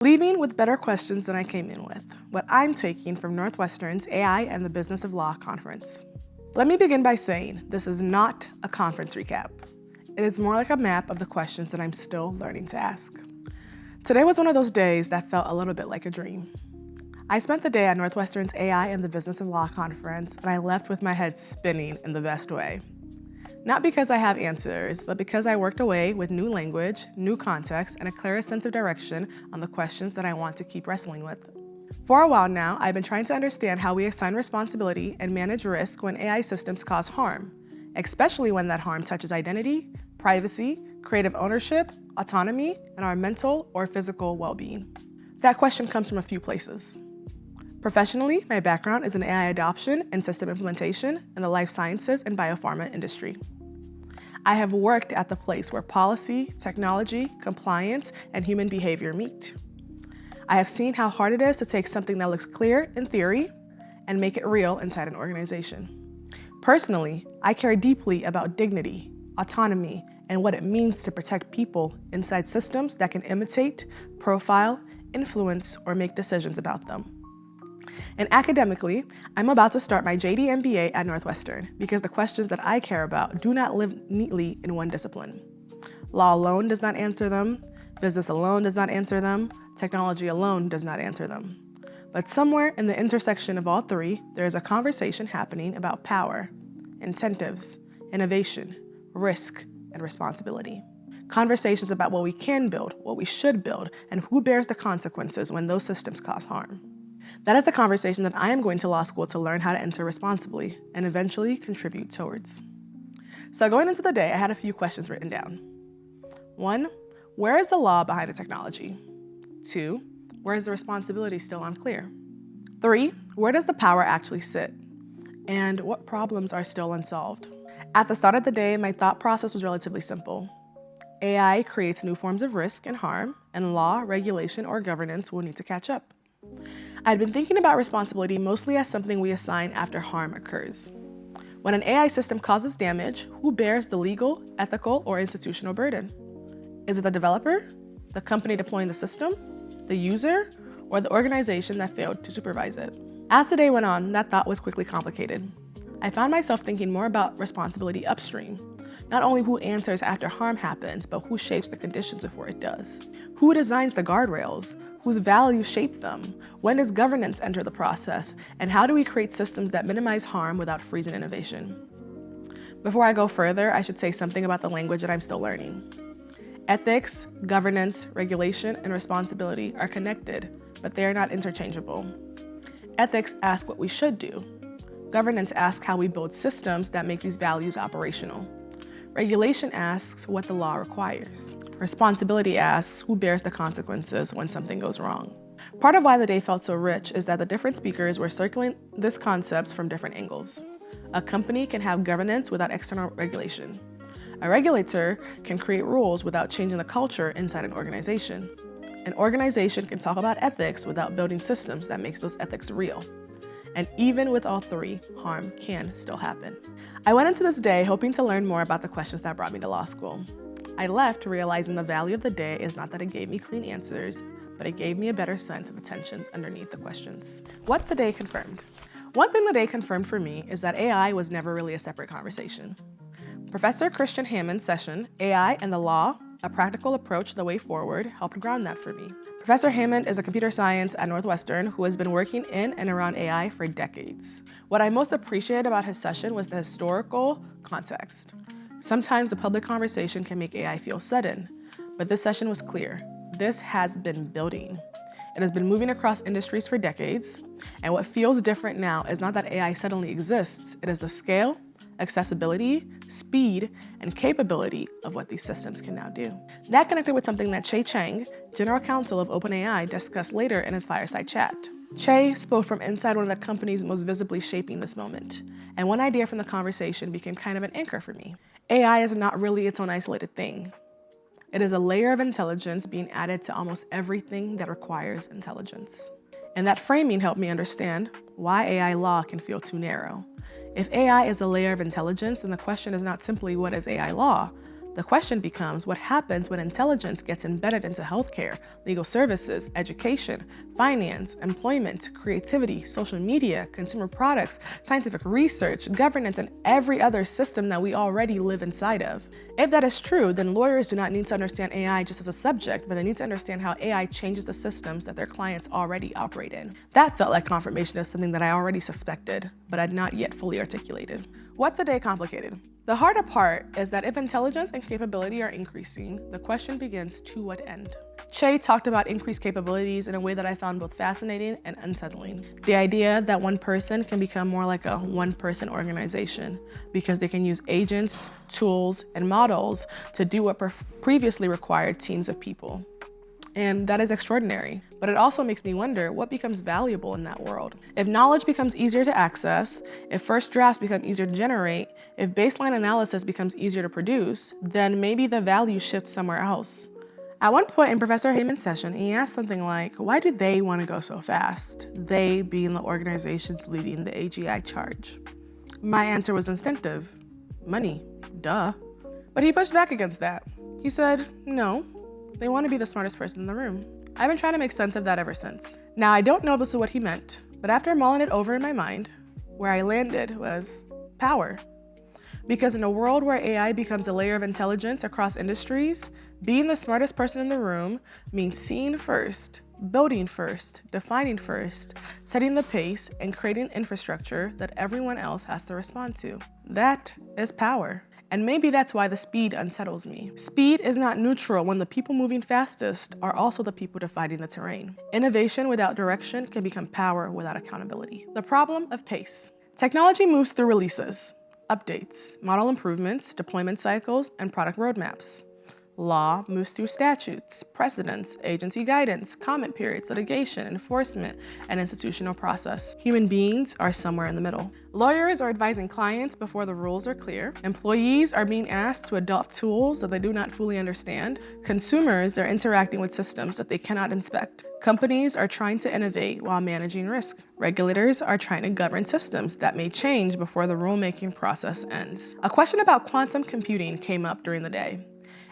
Leaving with better questions than I came in with, what I'm taking from Northwestern's AI and the Business of Law conference. Let me begin by saying this is not a conference recap. It is more like a map of the questions that I'm still learning to ask. Today was one of those days that felt a little bit like a dream. I spent the day at Northwestern's AI and the Business of Law conference, and I left with my head spinning in the best way. Not because I have answers, but because I worked away with new language, new context, and a clearer sense of direction on the questions that I want to keep wrestling with. For a while now, I've been trying to understand how we assign responsibility and manage risk when AI systems cause harm, especially when that harm touches identity, privacy, creative ownership, autonomy, and our mental or physical well-being. That question comes from a few places. Professionally, my background is in AI adoption and system implementation in the life sciences and biopharma industry. I have worked at the place where policy, technology, compliance, and human behavior meet. I have seen how hard it is to take something that looks clear in theory and make it real inside an organization. Personally, I care deeply about dignity, autonomy, and what it means to protect people inside systems that can imitate, profile, influence, or make decisions about them. And academically, I'm about to start my JD MBA at Northwestern because the questions that I care about do not live neatly in one discipline. Law alone does not answer them, business alone does not answer them, technology alone does not answer them. But somewhere in the intersection of all three, there is a conversation happening about power, incentives, innovation, risk, and responsibility. Conversations about what we can build, what we should build, and who bears the consequences when those systems cause harm. That is the conversation that I am going to law school to learn how to enter responsibly and eventually contribute towards. So going into the day, I had a few questions written down. 1, where is the law behind the technology? 2, where is the responsibility still unclear? 3, where does the power actually sit? And what problems are still unsolved? At the start of the day, my thought process was relatively simple. AI creates new forms of risk and harm, and law, regulation, or governance will need to catch up. I'd been thinking about responsibility mostly as something we assign after harm occurs. When an AI system causes damage, who bears the legal, ethical, or institutional burden? Is it the developer, the company deploying the system, the user, or the organization that failed to supervise it? As the day went on, that thought was quickly complicated. I found myself thinking more about responsibility upstream. Not only who answers after harm happens, but who shapes the conditions before it does. Who designs the guardrails? Whose values shape them? When does governance enter the process? And how do we create systems that minimize harm without freezing innovation? Before I go further, I should say something about the language that I'm still learning. Ethics, governance, regulation, and responsibility are connected, but they are not interchangeable. Ethics ask what we should do. Governance asks how we build systems that make these values operational. Regulation asks what the law requires. Responsibility asks who bears the consequences when something goes wrong. Part of why the day felt so rich is that the different speakers were circling this concept from different angles. A company can have governance without external regulation. A regulator can create rules without changing the culture inside an organization. An organization can talk about ethics without building systems that makes those ethics real. And even with all three, harm can still happen. I went into this day hoping to learn more about the questions that brought me to law school. I left realizing the value of the day is not that it gave me clean answers, but it gave me a better sense of the tensions underneath the questions. What the day confirmed. One thing the day confirmed for me is that AI was never really a separate conversation. Professor Christian Hammond's session, AI and the Law, A Practical Approach to the Way Forward, helped ground that for me. Professor Hammond is a computer science at Northwestern who has been working in and around AI for decades. What I most appreciated about his session was the historical context. Sometimes the public conversation can make AI feel sudden, but this session was clear. This has been building. It has been moving across industries for decades, and what feels different now is not that AI suddenly exists, it is the scale, accessibility, speed, and capability of what these systems can now do. That connected with something that Che Chang, General Counsel of OpenAI, discussed later in his fireside chat. Che spoke from inside one of the companies most visibly shaping this moment, and one idea from the conversation became kind of an anchor for me. AI is not really its own isolated thing. It is a layer of intelligence being added to almost everything that requires intelligence. And that framing helped me understand why AI law can feel too narrow. If AI is a layer of intelligence, then the question is not simply what is AI law, The question becomes what happens when intelligence gets embedded into healthcare, legal services, education, finance, employment, creativity, social media, consumer products, scientific research, governance, and every other system that we already live inside of. If that is true, then lawyers do not need to understand AI just as a subject, but they need to understand how AI changes the systems that their clients already operate in. That felt like confirmation of something that I already suspected, but had not yet fully articulated. What the day complicated? The harder part is that if intelligence and capability are increasing, the question begins, to what end? Che talked about increased capabilities in a way that I found both fascinating and unsettling. The idea that one person can become more like a one-person organization because they can use agents, tools, and models to do what previously required teams of people. And that is extraordinary. But it also makes me wonder what becomes valuable in that world. If knowledge becomes easier to access, if first drafts become easier to generate, if baseline analysis becomes easier to produce, then maybe the value shifts somewhere else. At one point in Professor Heyman's session, he asked something like, why do they want to go so fast? They being the organizations leading the AGI charge. My answer was instinctive. Money, duh. But he pushed back against that. He said, no. They want to be the smartest person in the room. I've been trying to make sense of that ever since. Now, I don't know if this is what he meant, but after mulling it over in my mind, where I landed was power. Because in a world where AI becomes a layer of intelligence across industries, being the smartest person in the room means seeing first, building first, defining first, setting the pace, and creating infrastructure that everyone else has to respond to. That is power. And maybe that's why the speed unsettles me. Speed is not neutral when the people moving fastest are also the people defining the terrain. Innovation without direction can become power without accountability. The problem of pace. Technology moves through releases, updates, model improvements, deployment cycles, and product roadmaps. Law moves through statutes, precedents, agency guidance, comment periods, litigation, enforcement, and institutional process. Human beings are somewhere in the middle. Lawyers are advising clients before the rules are clear. Employees are being asked to adopt tools that they do not fully understand. Consumers are interacting with systems that they cannot inspect. Companies are trying to innovate while managing risk. Regulators are trying to govern systems that may change before the rulemaking process ends. A question about quantum computing came up during the day.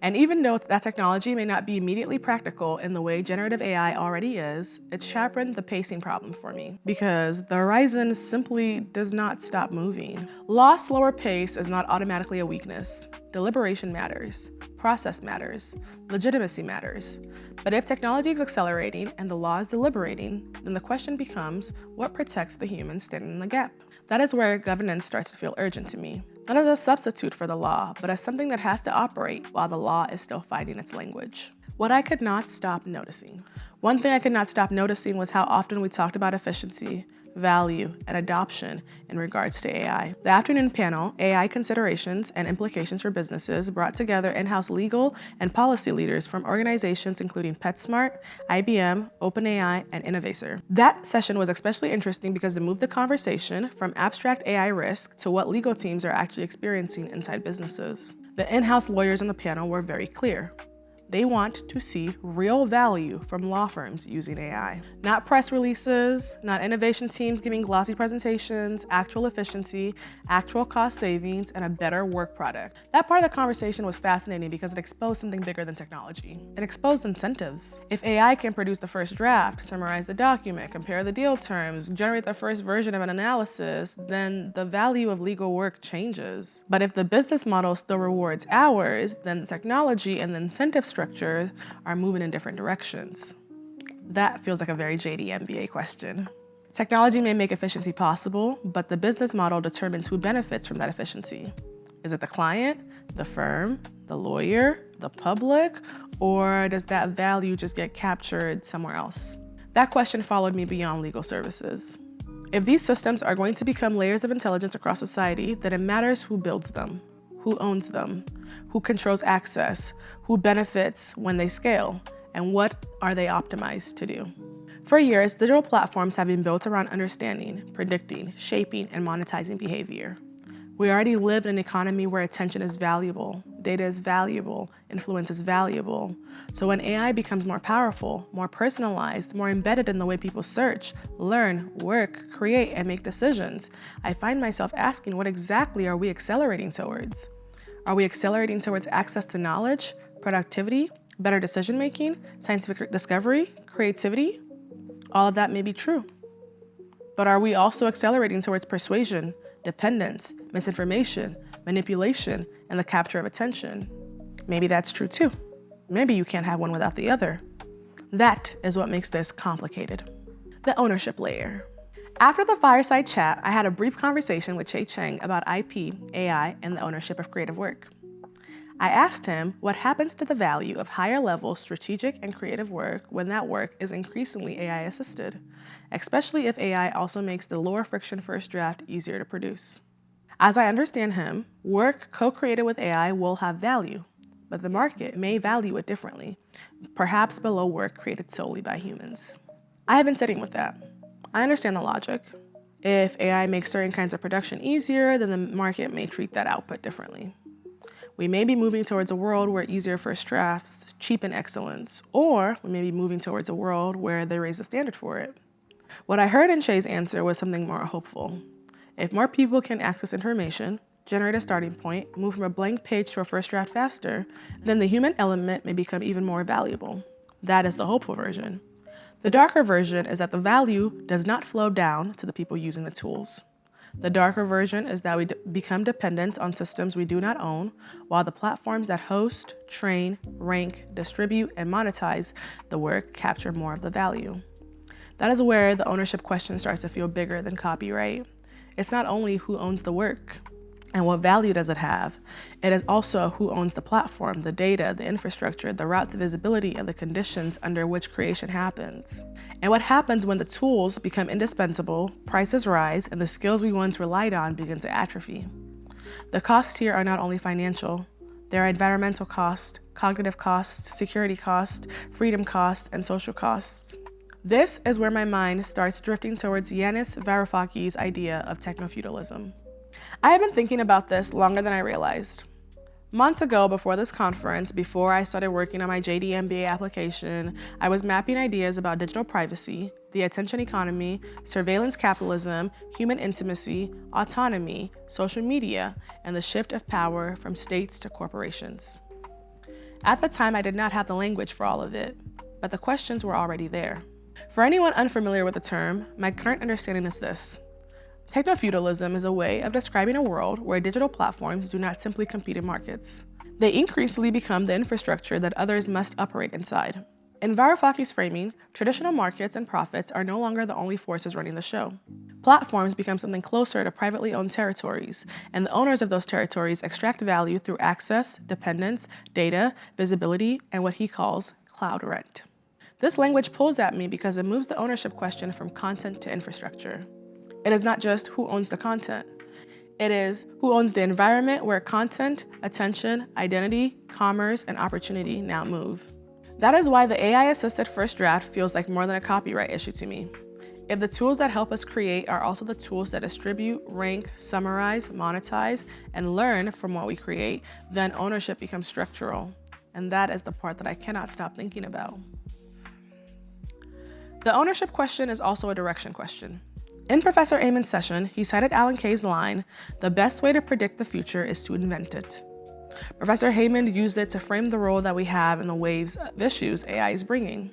And even though that technology may not be immediately practical in the way generative AI already is, it chaperoned the pacing problem for me because the horizon simply does not stop moving. Law's slower pace is not automatically a weakness. Deliberation matters, process matters, legitimacy matters. But if technology is accelerating and the law is deliberating, then the question becomes, what protects the human standing in the gap? That is where governance starts to feel urgent to me. Not as a substitute for the law, but as something that has to operate while the law is still finding its language. What I could not stop noticing. One thing I could not stop noticing was how often we talked about efficiency, value, and adoption in regards to AI. The afternoon panel, AI Considerations and Implications for Businesses, brought together in-house legal and policy leaders from organizations including PetSmart, IBM, OpenAI, and Innovacer. That session was especially interesting because it moved the conversation from abstract AI risk to what legal teams are actually experiencing inside businesses. The in-house lawyers on the panel were very clear. They want to see real value from law firms using AI. Not press releases, not innovation teams giving glossy presentations, actual efficiency, actual cost savings, and a better work product. That part of the conversation was fascinating because it exposed something bigger than technology. It exposed incentives. If AI can produce the first draft, summarize the document, compare the deal terms, generate the first version of an analysis, then the value of legal work changes. But if the business model still rewards hours, then the technology and the incentive structure are moving in different directions. That feels like a very JD MBA question. Technology may make efficiency possible, but the business model determines who benefits from that efficiency. Is it the client, the firm, the lawyer, the public, or does that value just get captured somewhere else? That question followed me beyond legal services. If these systems are going to become layers of intelligence across society, then it matters who builds them. Who owns them, who controls access, who benefits when they scale, and what are they optimized to do. For years, digital platforms have been built around understanding, predicting, shaping, and monetizing behavior. We already live in an economy where attention is valuable, data is valuable, influence is valuable. So when AI becomes more powerful, more personalized, more embedded in the way people search, learn, work, create, and make decisions, I find myself asking what exactly are we accelerating towards? Are we accelerating towards access to knowledge, productivity, better decision-making, scientific discovery, creativity? All of that may be true. But are we also accelerating towards persuasion, dependence, misinformation, manipulation, and the capture of attention? Maybe that's true too. Maybe you can't have one without the other. That is what makes this complicated. The ownership layer. After the fireside chat, I had a brief conversation with Che Cheng about IP, AI, and the ownership of creative work. I asked him what happens to the value of higher level strategic and creative work when that work is increasingly AI assisted, especially if AI also makes the lower friction first draft easier to produce. As I understand him, work co-created with AI will have value, but the market may value it differently, perhaps below work created solely by humans. I have been sitting with that. I understand the logic. If AI makes certain kinds of production easier, then the market may treat that output differently. We may be moving towards a world where easier first drafts cheapen excellence, or we may be moving towards a world where they raise the standard for it. What I heard in Che's answer was something more hopeful. If more people can access information, generate a starting point, move from a blank page to a first draft faster, then the human element may become even more valuable. That is the hopeful version. The darker version is that the value does not flow down to the people using the tools. The darker version is that we become dependent on systems we do not own, while the platforms that host, train, rank, distribute, and monetize the work capture more of the value. That is where the ownership question starts to feel bigger than copyright. It's not only who owns the work and what value does it have, it is also who owns the platform, the data, the infrastructure, the route to visibility, and the conditions under which creation happens. And what happens when the tools become indispensable, prices rise, and the skills we once relied on begin to atrophy. The costs here are not only financial, there are environmental costs, cognitive costs, security costs, freedom costs, and social costs. This is where my mind starts drifting towards Yanis Varoufakis' idea of technofeudalism. I have been thinking about this longer than I realized. Months ago, before this conference, before I started working on my JD MBA application, I was mapping ideas about digital privacy, the attention economy, surveillance capitalism, human intimacy, autonomy, social media, and the shift of power from states to corporations. At the time, I did not have the language for all of it, but the questions were already there. For anyone unfamiliar with the term, my current understanding is this. Technofeudalism is a way of describing a world where digital platforms do not simply compete in markets. They increasingly become the infrastructure that others must operate inside. In Varoufakis' framing, traditional markets and profits are no longer the only forces running the show. Platforms become something closer to privately owned territories, and the owners of those territories extract value through access, dependence, data, visibility, and what he calls cloud rent. This language pulls at me because it moves the ownership question from content to infrastructure. It is not just who owns the content. It is who owns the environment where content, attention, identity, commerce, and opportunity now move. That is why the AI-assisted first draft feels like more than a copyright issue to me. If the tools that help us create are also the tools that distribute, rank, summarize, monetize, and learn from what we create, then ownership becomes structural. And that is the part that I cannot stop thinking about. The ownership question is also a direction question. In Professor Amen's session, he cited Alan Kay's line, "The best way to predict the future is to invent it." Professor Heyman used it to frame the role that we have in the waves of issues AI is bringing.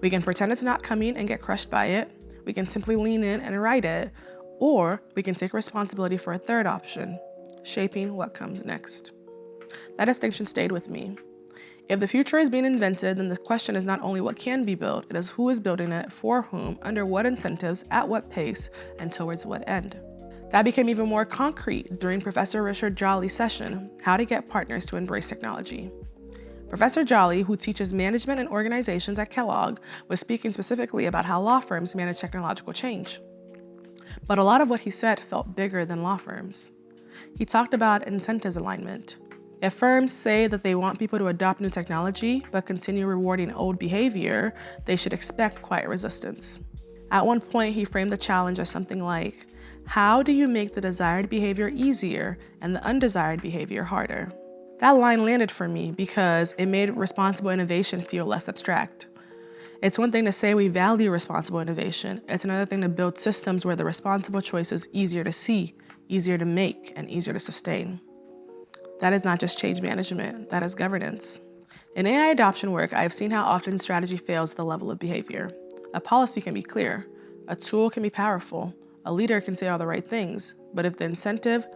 We can pretend it's not coming and get crushed by it, we can simply lean in and write it, or we can take responsibility for a third option, shaping what comes next. That distinction stayed with me. If the future is being invented, then the question is not only what can be built, it is who is building it, for whom, under what incentives, at what pace, and towards what end. That became even more concrete during Professor Richard Jolly's session, How to Get Partners to Embrace Technology. Professor Jolly, who teaches management and organizations at Kellogg, was speaking specifically about how law firms manage technological change. But a lot of what he said felt bigger than law firms. He talked about incentives alignment. If firms say that they want people to adopt new technology but continue rewarding old behavior, they should expect quiet resistance. At one point, he framed the challenge as something like, how do you make the desired behavior easier and the undesired behavior harder? That line landed for me because it made responsible innovation feel less abstract. It's one thing to say we value responsible innovation. It's another thing to build systems where the responsible choice is easier to see, easier to make, and easier to sustain. That is not just change management, that is governance. In AI adoption work, I have seen how often strategy fails at the level of behavior. A policy can be clear, a tool can be powerful, a leader can say all the right things, but if the incentives,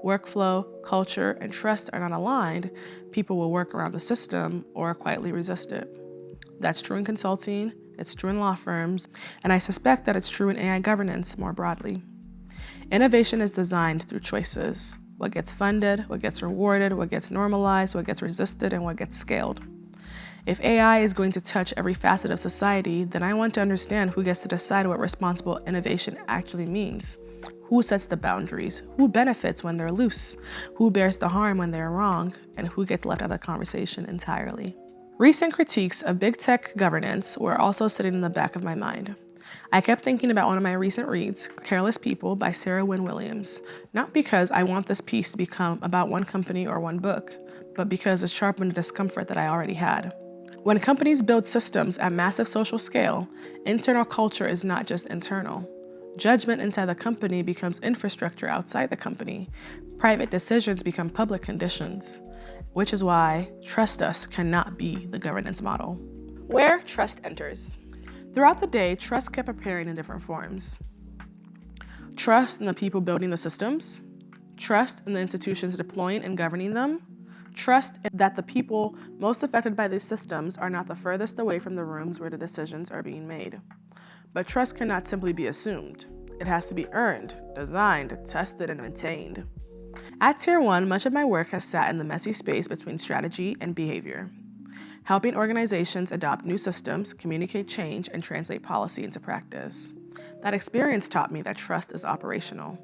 workflow, culture, and trust are not aligned, people will work around the system or quietly resist it. That's true in consulting, it's true in law firms, and I suspect that it's true in AI governance more broadly. Innovation is designed through choices. What gets funded, what gets rewarded, what gets normalized, what gets resisted, and what gets scaled. If AI is going to touch every facet of society, then I want to understand who gets to decide what responsible innovation actually means. Who sets the boundaries? Who benefits when they're loose? Who bears the harm when they're wrong? And who gets left out of the conversation entirely? Recent critiques of big tech governance were also sitting in the back of my mind. I kept thinking about one of my recent reads, Careless People by Sarah Wynne Williams, not because I want this piece to become about one company or one book, but because it sharpened a discomfort that I already had. When companies build systems at massive social scale, internal culture is not just internal. Judgment inside the company becomes infrastructure outside the company. Private decisions become public conditions, which is why trust us cannot be the governance model. Where trust enters. Throughout the day, trust kept appearing in different forms. Trust in the people building the systems, trust in the institutions deploying and governing them, trust that the people most affected by these systems are not the furthest away from the rooms where the decisions are being made. But trust cannot simply be assumed. It has to be earned, designed, tested, and maintained. At Tier 1, much of my work has sat in the messy space between strategy and behavior, helping organizations adopt new systems, communicate change, and translate policy into practice. That experience taught me that trust is operational.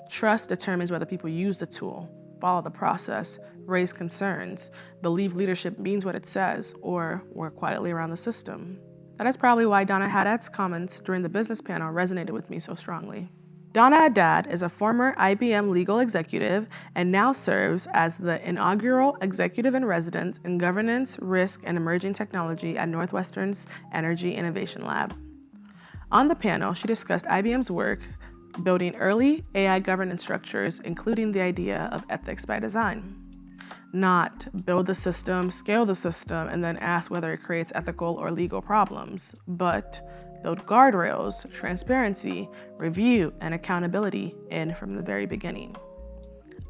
Trust determines whether people use the tool, follow the process, raise concerns, believe leadership means what it says, or work quietly around the system. That is probably why Donna Haddad's comments during the business panel resonated with me so strongly. Donna Haddad is a former IBM legal executive and now serves as the inaugural executive in residence in governance, risk, and emerging technology at Northwestern's Energy Innovation Lab. On the panel, she discussed IBM's work building early AI governance structures, including the idea of ethics by design. Not build the system, scale the system, and then ask whether it creates ethical or legal problems, but build guardrails, transparency, review, and accountability in from the very beginning.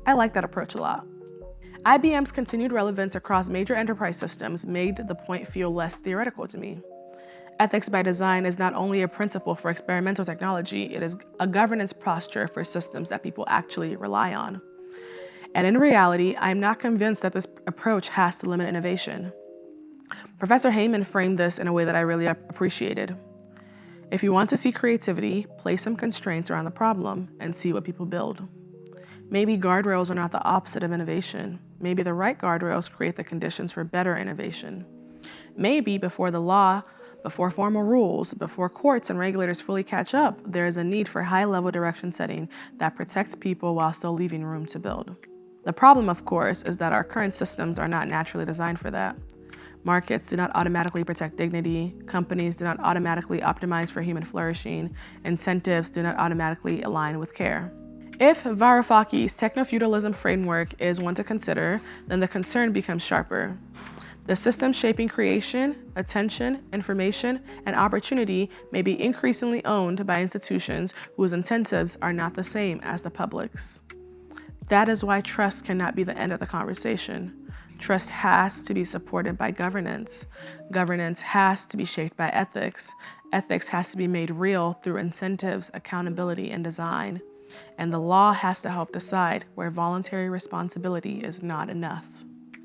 I like that approach a lot. IBM's continued relevance across major enterprise systems made the point feel less theoretical to me. Ethics by design is not only a principle for experimental technology, it is a governance posture for systems that people actually rely on. And in reality, I'm not convinced that this approach has to limit innovation. Professor Heyman framed this in a way that I really appreciated. If you want to see creativity, place some constraints around the problem and see what people build. Maybe guardrails are not the opposite of innovation. Maybe the right guardrails create the conditions for better innovation. Maybe before the law, before formal rules, before courts and regulators fully catch up, there is a need for high-level direction setting that protects people while still leaving room to build. The problem, of course, is that our current systems are not naturally designed for that. Markets do not automatically protect dignity. Companies do not automatically optimize for human flourishing. Incentives do not automatically align with care. If Varoufakis's technofeudalism framework is one to consider, then the concern becomes sharper. The systems shaping creation, attention, information, and opportunity may be increasingly owned by institutions whose incentives are not the same as the public's. That is why trust cannot be the end of the conversation. Trust has to be supported by governance. Governance has to be shaped by ethics. Ethics has to be made real through incentives, accountability, and design. And the law has to help decide where voluntary responsibility is not enough.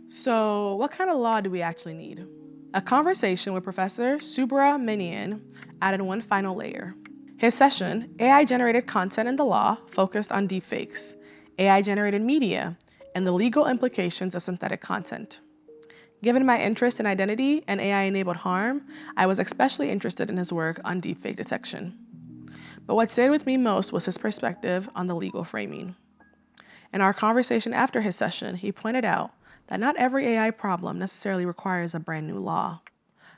So, what kind of law do we actually need? A conversation with Professor Subramanian added one final layer. His session, AI-generated content in the law, focused on deepfakes, AI-generated media, and the legal implications of synthetic content. Given my interest in identity and AI-enabled harm, I was especially interested in his work on deepfake detection. But what stayed with me most was his perspective on the legal framing. In our conversation after his session, he pointed out that not every AI problem necessarily requires a brand new law.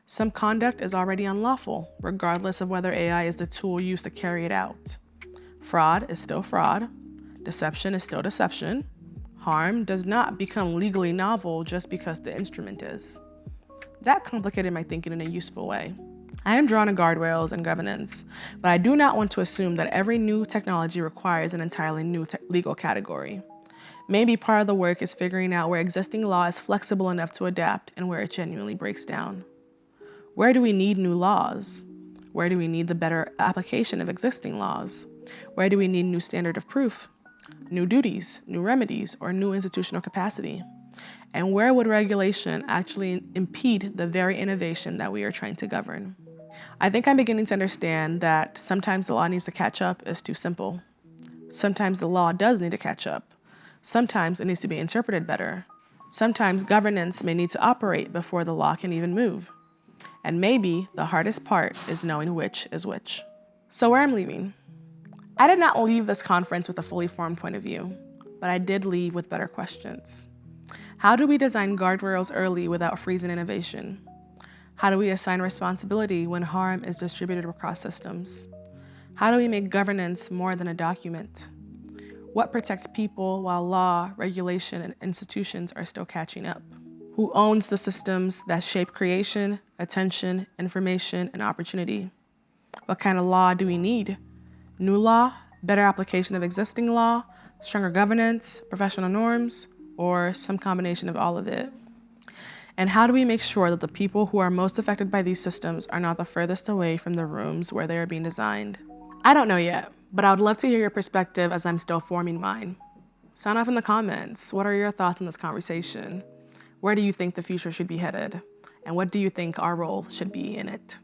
Some conduct is already unlawful, regardless of whether AI is the tool used to carry it out. Fraud is still fraud. Deception is still deception. Harm does not become legally novel just because the instrument is. That complicated my thinking in a useful way. I am drawn to guardrails and governance, but I do not want to assume that every new technology requires an entirely new legal category. Maybe part of the work is figuring out where existing law is flexible enough to adapt and where it genuinely breaks down. Where do we need new laws? Where do we need the better application of existing laws? Where do we need new standard of proof, new duties, new remedies, or new institutional capacity? And where would regulation actually impede the very innovation that we are trying to govern? I think I'm beginning to understand that sometimes the law needs to catch up is too simple. Sometimes the law does need to catch up. Sometimes it needs to be interpreted better. Sometimes governance may need to operate before the law can even move. And maybe the hardest part is knowing which is which. So where I'm leaving. I did not leave this conference with a fully formed point of view, but I did leave with better questions. How do we design guardrails early without freezing innovation? How do we assign responsibility when harm is distributed across systems? How do we make governance more than a document? What protects people while law, regulation, and institutions are still catching up? Who owns the systems that shape creation, attention, information, and opportunity? What kind of law do we need? New law, better application of existing law, stronger governance, professional norms, or some combination of all of it? And how do we make sure that the people who are most affected by these systems are not the furthest away from the rooms where they are being designed? I don't know yet, but I would love to hear your perspective as I'm still forming mine. Sound off in the comments. What are your thoughts on this conversation? Where do you think the future should be headed? And what do you think our role should be in it?